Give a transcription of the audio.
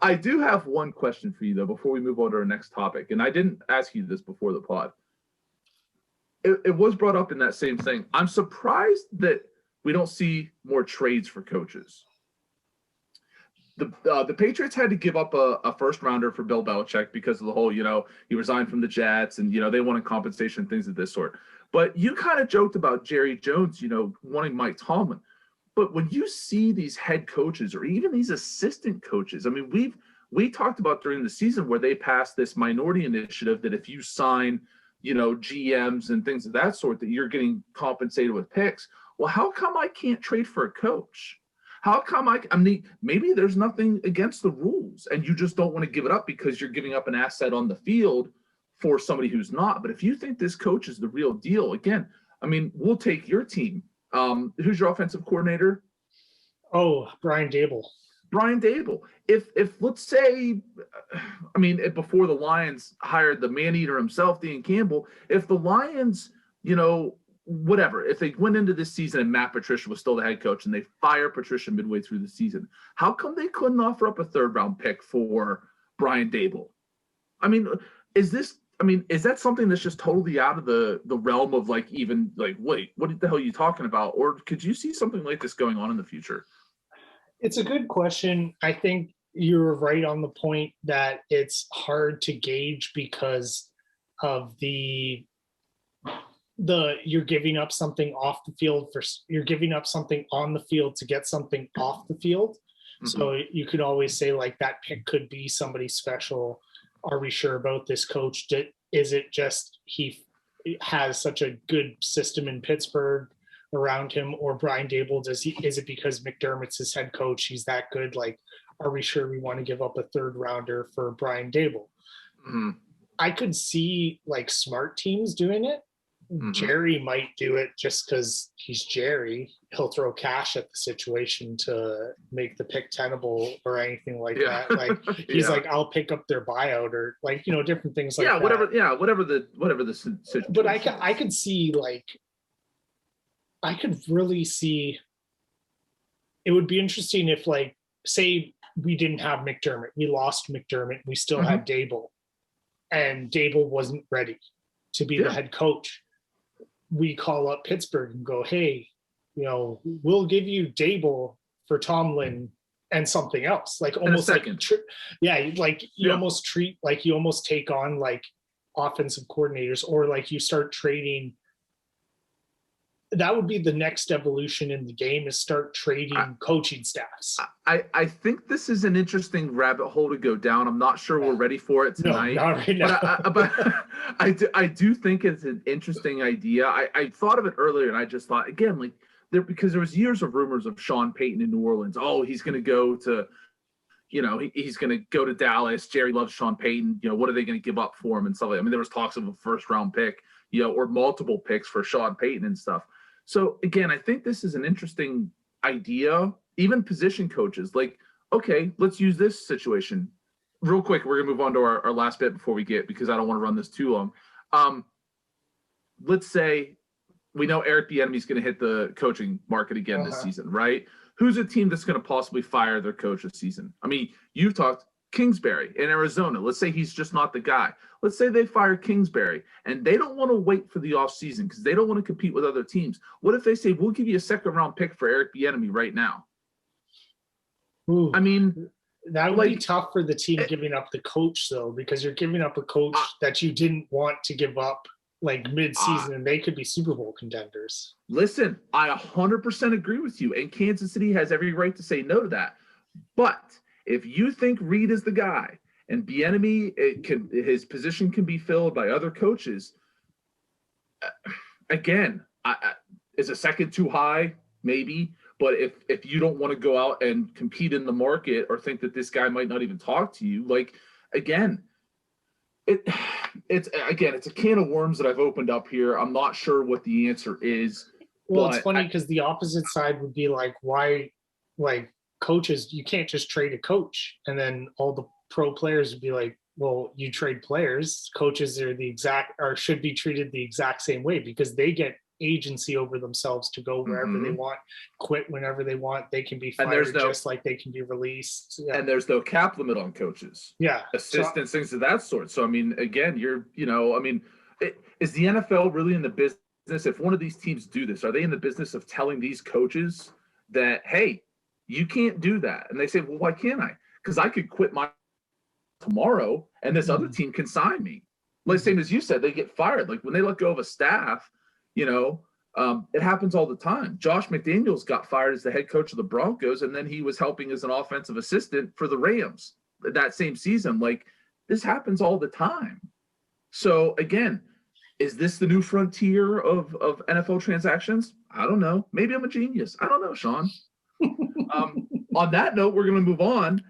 I do have one question for you, though, before we move on to our next topic. And I didn't ask you this before the pod. It was brought up in that same thing. I'm surprised that we don't see more trades for coaches. The Patriots had to give up a first rounder for Bill Belichick because of the whole, he resigned from the Jets and, they wanted compensation, things of this sort. But you kind of joked about Jerry Jones, wanting Mike Tomlin. But when you see these head coaches or even these assistant coaches, I mean, we talked about during the season where they passed this minority initiative that if you sign, GMs and things of that sort, that you're getting compensated with picks. Well, how come I can't trade for a coach? How come maybe there's nothing against the rules and you just don't want to give it up because you're giving up an asset on the field for somebody who's not. But if you think this coach is the real deal, again, I mean, we'll take your team. Who's your offensive coordinator? Oh, Brian Daboll. Brian Daboll. If let's say, before the Lions hired the man-eater himself, Dan Campbell, if the Lions, whatever, if they went into this season and Matt Patricia was still the head coach and they fire Patricia midway through the season, how come they couldn't offer up a third-round pick for Brian Daboll? Is that something that's just totally out of the realm of wait, what the hell are you talking about? Or could you see something like this going on in the future? It's a good question. I think you're right on the point that it's hard to gauge because of you're giving up something off the field you're giving up something on the field to get something off the field. Mm-hmm. So you could always say that pick could be somebody special. Are we sure about this coach? Is it just he has such a good system in Pittsburgh around him, or Brian Daboll? Is it because McDermott's his head coach? He's that good. Are we sure we want to give up a third rounder for Brian Daboll? Mm-hmm. I could see smart teams doing it. Mm-hmm. Jerry might do it just because he's Jerry. He'll throw cash at the situation to make the pick tenable or anything like that. He's I'll pick up their buyout or different things like that. Whatever the situation. But I could see I could really see. It would be interesting if say we didn't have McDermott, we lost McDermott, we still mm-hmm. had Daboll, and Daboll wasn't ready to be the head coach. We call up Pittsburgh and go, hey, we'll give you Daboll for Tomlin and something else. Almost almost treat you almost take on offensive coordinators, or you start trading. That would be the next evolution in the game, is start trading coaching staffs. I think this is an interesting rabbit hole to go down. I'm not sure we're ready for it tonight. No, not right now. But I do think it's an interesting idea. I thought of it earlier, and I just thought, again, because there was years of rumors of Sean Payton in New Orleans. Oh, he's going to go to, he's going to go to Dallas. Jerry loves Sean Payton. What are they going to give up for him and stuff like that? There was talks of a first-round pick, or multiple picks for Sean Payton and stuff. So, again, I think this is an interesting idea. Even position coaches, okay, let's use this situation. Real quick, we're going to move on to our last bit because I don't want to run this too long. Let's say we know Eric Bieniemy is going to hit the coaching market again this season, right? Who's a team that's going to possibly fire their coach this season? You've talked Kingsbury in Arizona. Let's say he's just not the guy. Let's say they fire Kingsbury and they don't want to wait for the offseason because they don't want to compete with other teams. What if they say, we'll give you a second-round pick for Eric Bieniemy right now? Ooh, that would be tough for the team giving up the coach, though, because you're giving up a coach that you didn't want to give up mid-season, and they could be Super Bowl contenders. Listen, I 100% agree with you, and Kansas City has every right to say no to that. But if you think Reed is the guy and Bieniemy, his position can be filled by other coaches, again, is a second too high? Maybe. But if you don't want to go out and compete in the market or think that this guy might not even talk to you, it's a can of worms that I've opened up here. I'm not sure what the answer is. Well, it's funny because the opposite side would be why coaches, you can't just trade a coach. And then all the pro players would be well, you trade players. Coaches are should be treated the exact same way because they get agency over themselves to go wherever they want, quit whenever they want. They can be fired just like they can be released. Yeah. And there's no cap limit on coaches. Yeah. Assistants, things of that sort. So, I mean, again, is the NFL really in the business? If one of these teams do this, are they in the business of telling these coaches that, hey, you can't do that? And they say, well, why can't I? Because I could quit my tomorrow and this other team can sign me. Like same as you said, they get fired. Like when they let go of a staff, it happens all the time. Josh McDaniels got fired as the head coach of the Broncos, and then he was helping as an offensive assistant for the Rams that same season. Like this happens all the time. So again, is this the new frontier of NFL transactions? I don't know. Maybe I'm a genius. I don't know, Sean. On that note, we're going to move on